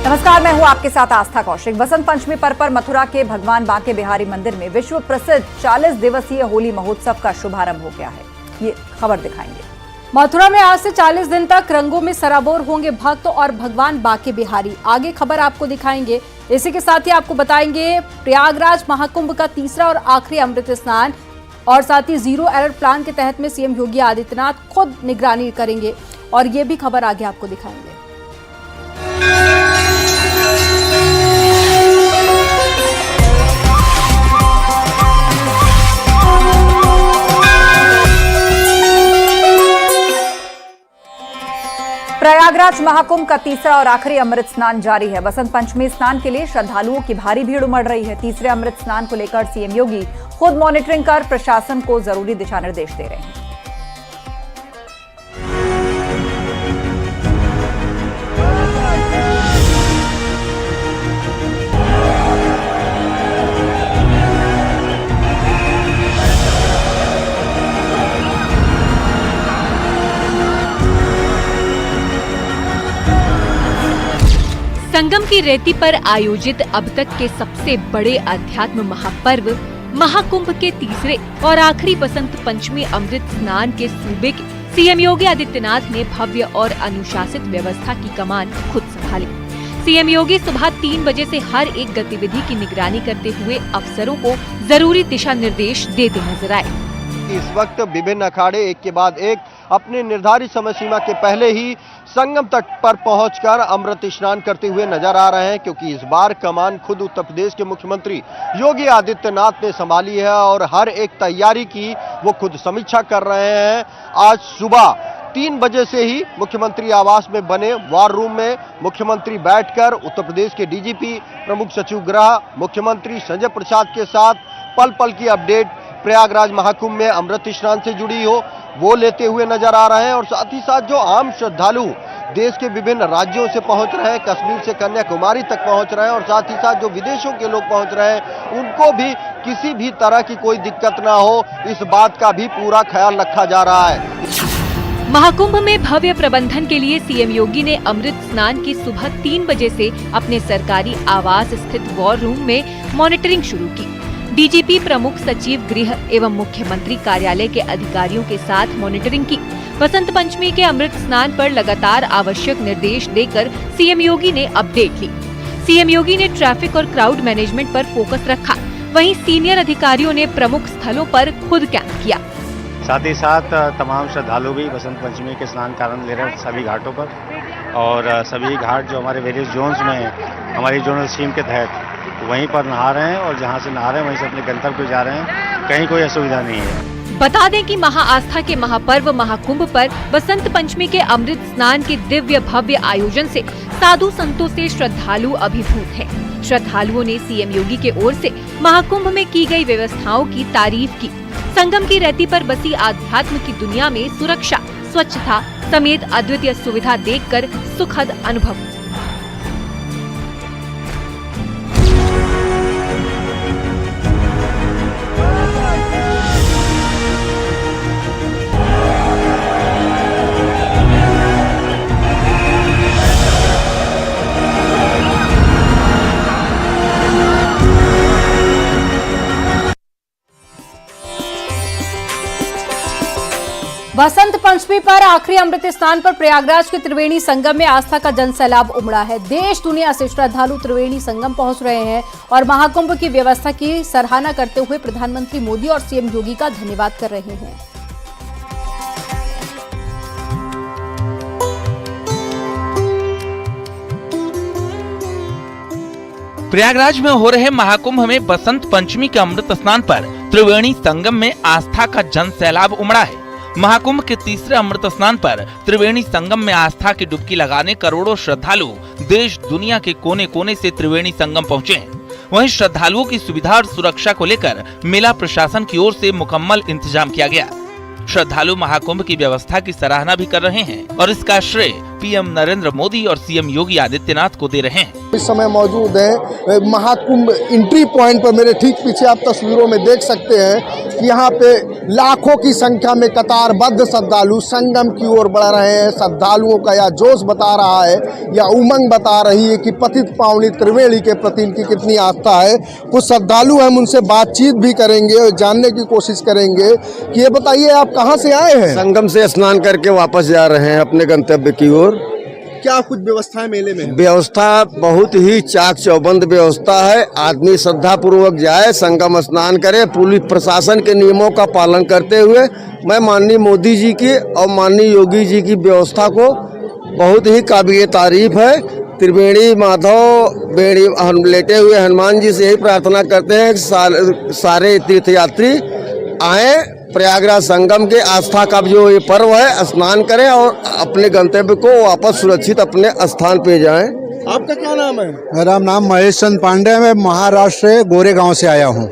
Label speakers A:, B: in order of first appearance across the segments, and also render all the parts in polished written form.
A: नमस्कार, मैं हूं आपके साथ आस्था कौशिक। बसंत पंचमी पर्व पर मथुरा के भगवान बांके बिहारी मंदिर में विश्व प्रसिद्ध 40 दिवसीय होली महोत्सव का शुभारंभ हो गया है। ये खबर दिखाएंगे।
B: मथुरा में आज से 40 दिन तक रंगों में सराबोर होंगे भक्त और भगवान बांके बिहारी। आगे खबर आपको दिखाएंगे। इसी के साथ ही आपको बताएंगे प्रयागराज महाकुंभ का तीसरा और आखिरी अमृत स्नान और साथ ही जीरो एरर प्लान के तहत में सीएम योगी आदित्यनाथ खुद निगरानी करेंगे और ये भी खबर आगे आपको दिखाएंगे।
A: प्रयागराज महाकुंभ का तीसरा और आखिरी अमृत स्नान जारी है। बसंत पंचमी स्नान के लिए श्रद्धालुओं की भारी भीड़ उमड़ रही है। तीसरे अमृत स्नान को लेकर सीएम योगी खुद मॉनिटरिंग कर प्रशासन को जरूरी दिशा निर्देश दे रहे हैं।
C: संगम की रेती पर आयोजित अब तक के सबसे बड़े अध्यात्म महापर्व महाकुंभ के तीसरे और आखिरी बसंत पंचमी अमृत स्नान के सूबे के सीएम योगी आदित्यनाथ ने भव्य और अनुशासित व्यवस्था की कमान खुद संभाली। सीएम योगी सुबह 3 बजे से हर एक गतिविधि की निगरानी करते हुए अफसरों को जरूरी दिशा निर्देश देते नजर आए।
D: इस वक्त विभिन्न अखाड़े एक के बाद एक अपने निर्धारित समय सीमा के पहले ही संगम तट पर पहुंचकर अमृत स्नान करते हुए नजर आ रहे हैं, क्योंकि इस बार कमान खुद उत्तर प्रदेश के मुख्यमंत्री योगी आदित्यनाथ ने संभाली है और हर एक तैयारी की वो खुद समीक्षा कर रहे हैं। आज सुबह 3 बजे से ही मुख्यमंत्री आवास में बने वॉर रूम में मुख्यमंत्री बैठकर उत्तर प्रदेश के डीजीपी, प्रमुख सचिव गृह, मुख्यमंत्री संजय प्रसाद के साथ पल पल की अपडेट प्रयागराज महाकुंभ में अमृत स्नान से जुड़ी हो वो लेते हुए नजर आ रहे हैं। और साथ ही साथ जो आम श्रद्धालु देश के विभिन्न राज्यों से पहुंच रहे हैं, कश्मीर से कन्याकुमारी तक पहुंच रहे हैं और साथ ही साथ जो विदेशों के लोग पहुंच रहे हैं, उनको भी किसी भी तरह की कोई दिक्कत ना हो, इस बात का भी पूरा ख्याल रखा जा रहा है।
C: महाकुंभ में भव्य प्रबंधन के लिए सीएम योगी ने अमृत स्नान की सुबह 3 बजे से अपने सरकारी आवास स्थित वॉर रूम में मॉनिटरिंग शुरू की। डीजीपी, प्रमुख सचिव गृह एवं मुख्यमंत्री कार्यालय के अधिकारियों के साथ मॉनिटरिंग की। बसंत पंचमी के अमृत स्नान पर लगातार आवश्यक निर्देश देकर सीएम योगी ने अपडेट ली। सीएम योगी ने ट्रैफिक और क्राउड मैनेजमेंट पर फोकस रखा। वहीं सीनियर अधिकारियों ने प्रमुख स्थलों पर खुद कैंप किया।
E: साथ ही साथ तमाम श्रद्धालु भी बसंत पंचमी के स्नान का आनंद ले रहे हैं सभी घाटों पर, और सभी घाट जो हमारे वेरियस जोन्स में हैं, हमारी जोनल स्कीम के तहत वहीं पर नहा रहे हैं और जहां से नहा रहे हैं वहीं से अपने गंतव्य को जा रहे हैं। कहीं कोई असुविधा नहीं है।
C: बता दें कि महाआस्था के महापर्व महाकुंभ पर बसंत पंचमी के अमृत स्नान के दिव्य भव्य आयोजन से साधु संतों से श्रद्धालु अभिभूत हैं। श्रद्धालुओं ने सीएम योगी के ओर से महाकुंभ में की गई व्यवस्थाओं की तारीफ की। संगम की रेती पर बसी आध्यात्म की दुनिया में सुरक्षा, स्वच्छता समेत अद्वितीय सुविधा देखकर सुखद अनुभव।
B: बसंत पंचमी पर आखिरी अमृत स्नान पर प्रयागराज के त्रिवेणी संगम में आस्था का जनसैलाब उमड़ा है। देश दुनिया से श्रद्धालु त्रिवेणी संगम पहुंच रहे हैं और महाकुंभ की व्यवस्था की सराहना करते हुए प्रधानमंत्री मोदी और सीएम योगी का धन्यवाद कर रहे हैं।
F: प्रयागराज में हो रहे महाकुंभ में बसंत पंचमी के अमृत स्नान पर त्रिवेणी संगम में आस्था का जनसैलाब उमड़ा है। महाकुंभ के तीसरे अमृत स्नान पर त्रिवेणी संगम में आस्था की डुबकी लगाने करोड़ों श्रद्धालु देश दुनिया के कोने कोने से त्रिवेणी संगम पहुंचे हैं। वहीं श्रद्धालुओं की सुविधा और सुरक्षा को लेकर मेला प्रशासन की ओर से मुकम्मल इंतजाम किया गया। श्रद्धालु महाकुंभ की व्यवस्था की सराहना भी कर रहे हैं और इसका श्रेय पीएम नरेंद्र मोदी और सीएम योगी आदित्यनाथ को दे रहे हैं।
G: इस समय मौजूद है महाकुंभ एंट्री पॉइंट पर। मेरे ठीक पीछे आप तस्वीरों में देख सकते हैं कि यहाँ पे लाखों की संख्या में कतारबद्ध श्रद्धालु संगम की ओर बढ़ रहे हैं। श्रद्धालुओं का यह जोश बता रहा है या उमंग बता रही है कि पतित पावनी त्रिवेणी के प्रति इनकी कितनी आस्था है। कुछ श्रद्धालु हम उनसे बातचीत भी करेंगे और जानने की कोशिश करेंगे कि ये बताइए आप कहाँ से आए हैं?
H: संगम से स्नान करके वापस जा रहे हैं अपने गंतव्य की ओर।
G: क्या कुछ व्यवस्था है मेले में?
H: व्यवस्था बहुत ही चाक चौबंद व्यवस्था है। आदमी श्रद्धा पूर्वक जाए, संगम स्नान करे, पुलिस प्रशासन के नियमों का पालन करते हुए। मैं माननीय मोदी जी की और माननीय योगी जी की व्यवस्था को बहुत ही काबिल तारीफ है। त्रिवेणी माधव बेड़ी हम लेटे हुए हनुमान जी से यही प्रार्थना करते हैं कि सारे तीर्थयात्री आए, प्रयागराज संगम के आस्था का जो ये पर्व है स्नान करें और अपने गंतव्य को वापस सुरक्षित अपने स्थान पे जाएं।
G: आपका क्या नाम है?
I: मेरा नाम महेश चंद पांडे है। मैं महाराष्ट्र से गोरेगांव से आया हूँ।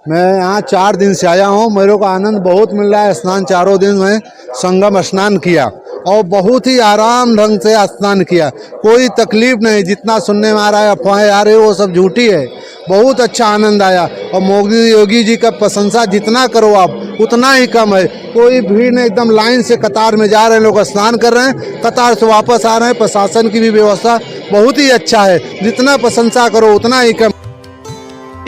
I: मैं यहाँ 4 दिन से आया हूँ। मेरे को आनंद बहुत मिल रहा है। स्नान चारों दिन में संगम स्नान किया और बहुत ही आराम ढंग से स्नान किया, कोई तकलीफ नहीं। जितना सुनने में आ रहा है अफवाहें आ रही है वो सब झूठी है। बहुत अच्छा आनंद आया और मोदी योगी जी का प्रशंसा जितना करो आप उतना ही कम है। कोई भीड़ नहीं, एकदम लाइन से कतार में जा रहे हैं, लोग स्नान कर रहे हैं, कतार से वापस आ रहे हैं। प्रशासन की भी व्यवस्था बहुत ही अच्छा है, जितना प्रशंसा करो उतना ही कम।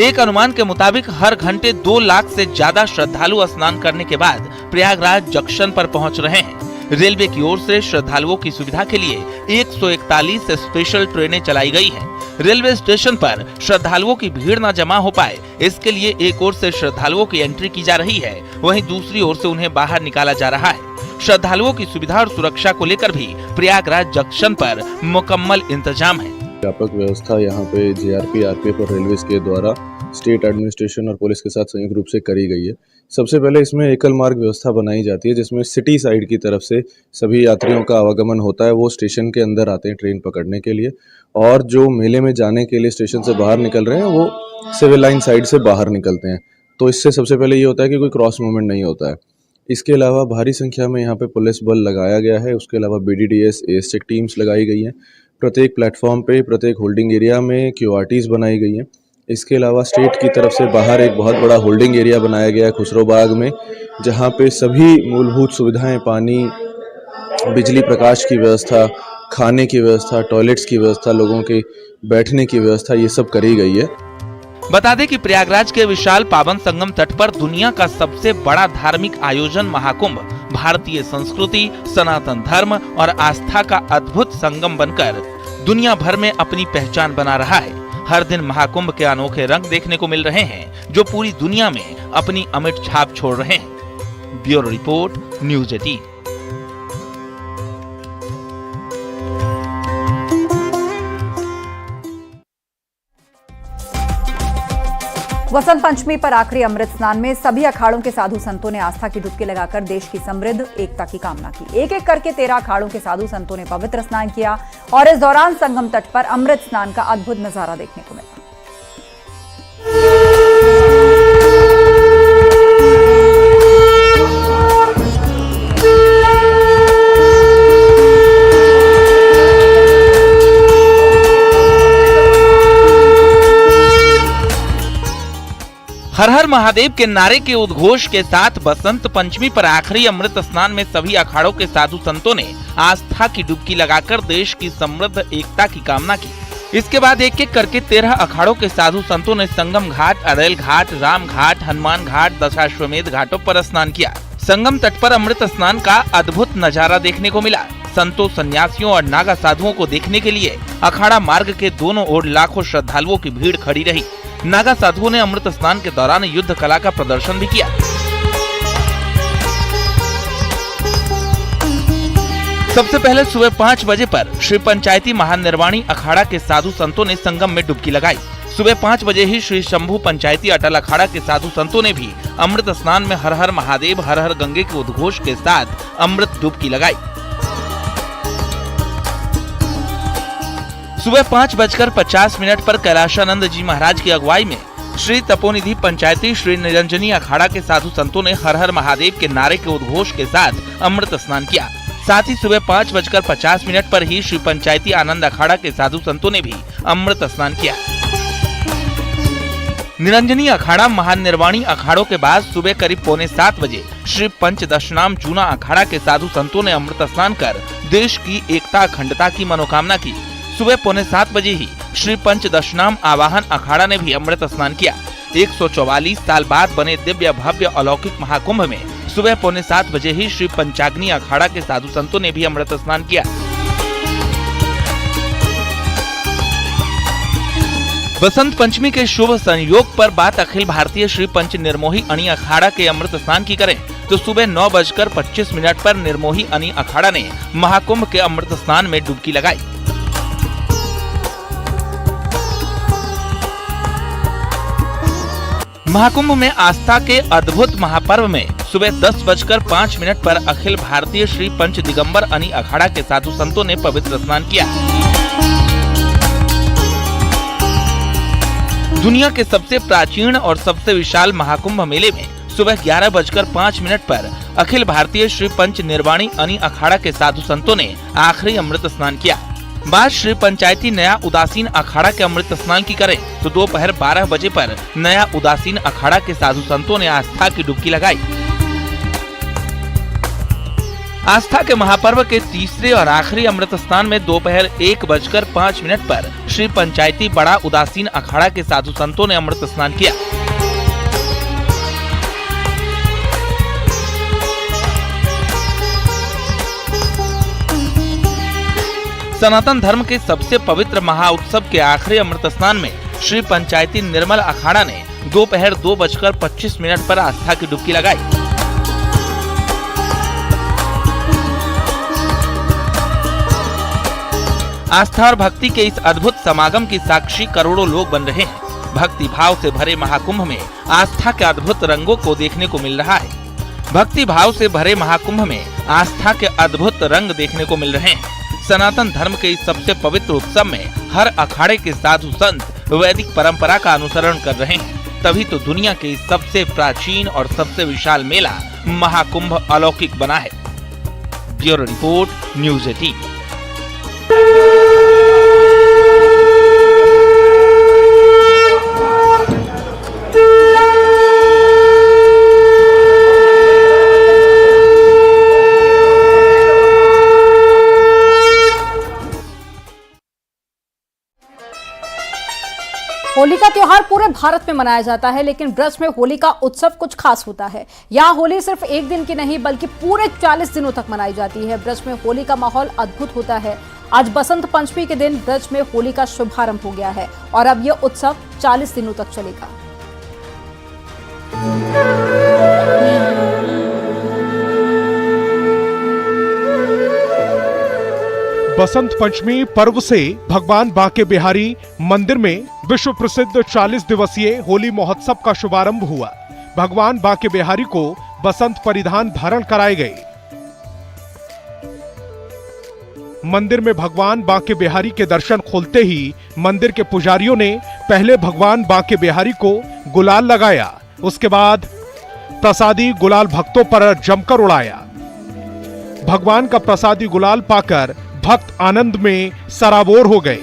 F: एक अनुमान के मुताबिक हर घंटे 2 लाख से ज्यादा श्रद्धालु स्नान करने के बाद प्रयागराज जंक्शन पर पहुंच रहे हैं। रेलवे की ओर से श्रद्धालुओं की सुविधा के लिए 141 स्पेशल ट्रेनें चलाई गई हैं। रेलवे स्टेशन पर श्रद्धालुओं की भीड़ न जमा हो पाए, इसके लिए एक ओर से श्रद्धालुओं की एंट्री की जा रही है, वहीं दूसरी ओर से उन्हें बाहर निकाला जा रहा है। श्रद्धालुओं की सुविधा और सुरक्षा को लेकर भी प्रयागराज जंक्शन पर मुकम्मल इंतजाम है।
J: व्यापक व्यवस्था यहाँ पे जीआरपी आरपीएफ और रेलवे के द्वारा स्टेट एडमिनिस्ट्रेशन और पुलिस के साथ संयुक्त रूप से करी गई है। सबसे पहले इसमें एकल मार्ग व्यवस्था बनाई जाती है, जिसमें सिटी साइड की तरफ से सभी यात्रियों का आवागमन होता है। वो स्टेशन के अंदर आते हैं ट्रेन पकड़ने के लिए, और जो मेले में जाने के लिए स्टेशन से बाहर निकल रहे हैं वो सिविल लाइन साइड से बाहर निकलते हैं। तो इससे सबसे पहले ये होता है कि कोई क्रॉस मूवमेंट नहीं होता है। इसके अलावा भारी संख्या में यहाँ पे पुलिस बल लगाया गया है। उसके अलावा BDDS AS चेक टीम्स लगाई गई हैं। प्रत्येक प्लेटफॉर्म पे, प्रत्येक होल्डिंग एरिया में QRTs बनाई गई हैं। इसके अलावा स्टेट की तरफ से बाहर एक बहुत बड़ा होल्डिंग एरिया बनाया गया है खुसरो बाग में, जहाँ पे सभी मूलभूत सुविधाएं, पानी, बिजली, प्रकाश की व्यवस्था, खाने की व्यवस्था, टॉयलेट्स की व्यवस्था, लोगों के बैठने की व्यवस्था, ये सब करी गई है।
F: बता दें कि प्रयागराज के विशाल पावन संगम तट पर दुनिया का सबसे बड़ा धार्मिक आयोजन महाकुंभ भारतीय संस्कृति, सनातन धर्म और आस्था का अद्भुत संगम बनकर दुनिया भर में अपनी पहचान बना रहा है। हर दिन महाकुंभ के अनोखे रंग देखने को मिल रहे हैं, जो पूरी दुनिया में अपनी अमिट छाप छोड़ रहे हैं। Bureau report, news 18।
A: Vasant Panchami पर आखिरी अमृत स्नान में सभी अखाड़ों के साधु संतों ने आस्था की डुबकी लगाकर देश की समृद्ध एकता की कामना की। एक एक करके 13 अखाड़ों के साधु संतों ने पवित्र स्नान किया और इस दौरान संगम तट पर अमृत स्नान का अद्भुत नजारा देखने को मिला।
F: हर हर महादेव के नारे के उद्घोष के साथ बसंत पंचमी पर आखिरी अमृत स्नान में सभी अखाड़ों के साधु संतों ने आस्था की डुबकी लगाकर देश की समृद्ध एकता की कामना की। इसके बाद एक एक करके 13 अखाड़ों के साधु संतों ने संगम घाट, अरेल घाट, राम घाट, हनुमान घाट, दशाश्वमेध घाटों पर स्नान किया। संगम तट पर अमृत स्नान का अद्भुत नजारा देखने को मिला। संतों, सन्यासियों और नागा साधुओं को देखने के लिए अखाड़ा मार्ग के दोनों ओर लाखों श्रद्धालुओं की भीड़ खड़ी रही। नागा साधुओं ने अमृत स्नान के दौरान युद्ध कला का प्रदर्शन भी किया। सबसे पहले सुबह 5 बजे पर श्री पंचायती महानिर्वाणी अखाड़ा के साधु संतों ने संगम में डुबकी लगाई। सुबह 5 बजे ही श्री शंभू पंचायती अटल अखाड़ा के साधु संतों ने भी अमृत स्नान में हर हर महादेव, हर हर गंगे के उद्घोष के साथ अमृत डुबकी लगाई। सुबह 5:50 पर कैलाशानंद जी महाराज की अगुवाई में श्री तपोनिधि पंचायती श्री निरंजनी अखाड़ा के साधु संतों ने हर हर महादेव के नारे के उद्घोष के साथ अमृत स्नान किया। साथ ही सुबह 5:50 पर ही श्री पंचायती आनंद अखाड़ा के साधु संतों ने भी अमृत स्नान किया। निरंजनी अखाड़ा महानिर्वाणी अखाड़ों के बाद सुबह करीब 6:45 बजे श्री पंचदशनाम जूना अखाड़ा के साधु संतों ने अमृत स्नान कर देश की एकता अखंडता की मनोकामना की। सुबह 6:45 बजे ही श्री पंचदशनाम आवाहन अखाड़ा ने भी अमृत स्नान किया। 144 साल बाद बने दिव्य भव्य अलौकिक महाकुंभ में सुबह 6:45 बजे ही श्री पंचाग्नि अखाड़ा के साधु संतों ने भी अमृत स्नान किया। बसंत पंचमी के शुभ संयोग पर बात अखिल भारतीय श्री पंच निर्मोही अणि अखाड़ा के अमृत स्नान की करें तो सुबह 9:25 पर निर्मोही अणि अखाड़ा ने महाकुंभ के अमृत स्नान में डुबकी लगाई। महाकुंभ में आस्था के अद्भुत महापर्व में सुबह 10:05 पर अखिल भारतीय श्री पंच दिगंबर अणि अखाड़ा के साधु संतों ने पवित्र स्नान किया। दुनिया के सबसे प्राचीन और सबसे विशाल महाकुंभ मेले में सुबह 11:05 पर अखिल भारतीय श्री पंच निर्वाणी अणि अखाड़ा के साधु संतों ने आखिरी अमृत स्नान किया। बाद श्री पंचायती नया उदासीन अखाड़ा के अमृत स्नान की करें तो दोपहर 12 बजे पर नया उदासीन अखाड़ा के साधु संतों ने आस्था की डुबकी लगाई। आस्था के महापर्व के तीसरे और आखिरी अमृत स्नान में दोपहर 1:05 पर श्री पंचायती बड़ा उदासीन अखाड़ा के साधु संतों ने अमृत स्नान किया। सनातन धर्म के सबसे पवित्र महाउत्सव के आखिरी अमृत स्नान में श्री पंचायती निर्मल अखाड़ा ने दोपहर 2:25 पर आस्था की डुबकी लगाई। आस्था और भक्ति के इस अद्भुत समागम की साक्षी करोड़ों लोग बन रहे हैं। भक्ति भाव से भरे महाकुंभ में आस्था के अद्भुत रंगों को देखने को मिल रहा है। भक्ति भाव से भरे महाकुंभ में आस्था के अद्भुत रंग देखने को मिल रहे हैं। सनातन धर्म के इस सबसे पवित्र उत्सव में हर अखाड़े के साधु संत वैदिक परंपरा का अनुसरण कर रहे हैं। तभी तो दुनिया के इस सबसे प्राचीन और सबसे विशाल मेला महाकुंभ अलौकिक बना है। Bureau report, news 18।
B: होली का त्योहार पूरे भारत में मनाया जाता है, लेकिन ब्रज में होली का उत्सव कुछ खास होता है। यहाँ होली सिर्फ एक दिन की नहीं बल्कि पूरे 40 दिनों तक मनाई जाती है। ब्रज में होली का माहौल अद्भुत होता है। आज बसंत पंचमी के दिन ब्रज में होली का शुभारंभ हो गया है और अब यह उत्सव 40 दिनों तक चलेगा।
K: बसंत पंचमी पर्व से भगवान बांके बिहारी मंदिर में विश्व प्रसिद्ध 40 दिवसीय होली महोत्सव का शुभारंभ हुआ। भगवान बांके बिहारी को बसंत परिधान धारण कराए गए। मंदिर में भगवान बांके बिहारी के दर्शन खोलते ही मंदिर के पुजारियों ने पहले भगवान बांके बिहारी को गुलाल लगाया। उसके बाद प्रसादी गुलाल भक्तों पर जमकर उड़ाया। भगवान का प्रसादी गुलाल पाकर भक्त आनंद में सराबोर हो गए।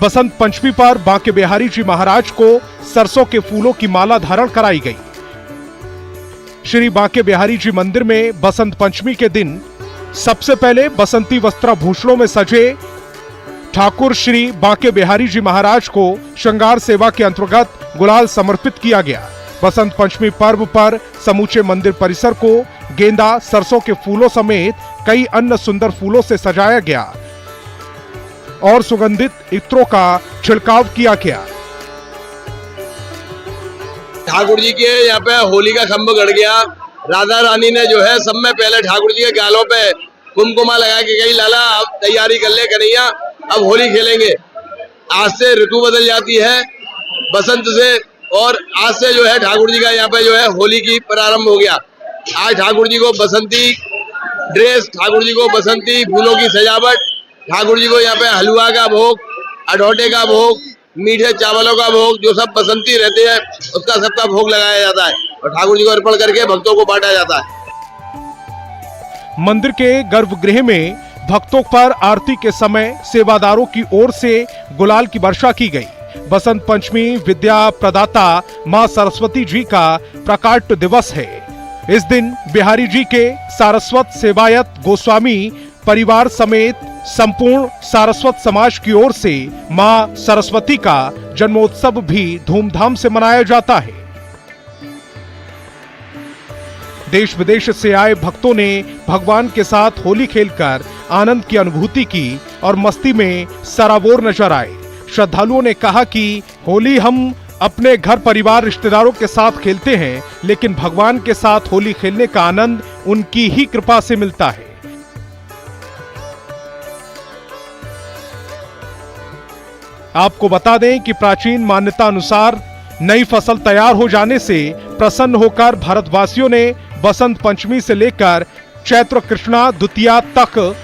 K: बसंत पंचमी पर बांके बिहारी जी महाराज को सरसों के फूलों की माला धारण कराई गई। श्री बांके बिहारी जी मंदिर में बसंत पंचमी के दिन सबसे पहले बसंती वस्त्राभूषणों में सजे ठाकुर श्री बांके बिहारी जी महाराज को श्रृंगार सेवा के अंतर्गत गुलाल समर्पित किया गया। बसंत पंचमी पर्व पर समूचे मंदिर परिसर को गेंदा, सरसों के फूलों समेत कई अन्य सुंदर फूलों से सजाया गया और सुगंधित इत्रों का छिड़काव किया गया।
L: ठाकुर जी के यहाँ पे होली का खंभ गड़ गया। राधा रानी ने जो है सब में पहले ठाकुर जी के गालों पे कुमकुमा लगा के गई, लाला अब तैयारी कर ले कन्हैया, अब होली खेलेंगे। आज से ऋतु बदल जाती है बसंत से, और आज से जो है ठाकुर जी का यहाँ पे जो है होली की प्रारंभ हो गया। आज ठाकुर जी को बसंती ड्रेस, ठाकुर जी को बसंती फूलों की सजावट, ठाकुर जी को यहाँ पे हलवा का भोग, अढौटे का भोग, मीठे चावलों का भोग, जो सब बसंती रहते हैं उसका सबका भोग लगाया जाता है और ठाकुर जी को अर्पण करके भक्तों को बांटा जाता है।
K: मंदिर के गर्भगृह में भक्तों पर आरती के समय सेवादारों की ओर से गुलाल की वर्षा की गई। बसंत पंचमी विद्या प्रदाता मां सरस्वती जी का प्रकाट दिवस है। इस दिन बिहारी जी के सारस्वत सेवायत गोस्वामी परिवार समेत संपूर्ण सारस्वत समाज की ओर से मां सरस्वती का जन्मोत्सव भी धूमधाम से मनाया जाता है। देश विदेश से आए भक्तों ने भगवान के साथ होली खेलकर आनंद की अनुभूति की और मस्ती में सराबोर नजर आए। श्रद्धालुओं ने कहा कि होली हम अपने घर परिवार रिश्तेदारों के साथ खेलते हैं, लेकिन भगवान के साथ होली खेलने का आनंद उनकी ही कृपा से मिलता है। आपको बता दें कि प्राचीन मान्यता अनुसार नई फसल तैयार हो जाने से प्रसन्न होकर भारतवासियों ने बसंत पंचमी से लेकर चैत्र कृष्णा द्वितीया तक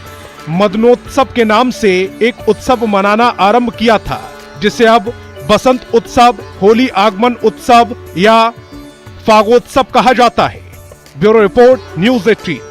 K: मदनोत्सव के नाम से एक उत्सव मनाना आरंभ किया था, जिसे अब बसंत उत्सव, होली आगमन उत्सव या फागोत्सव कहा जाता है। Bureau report, news 18।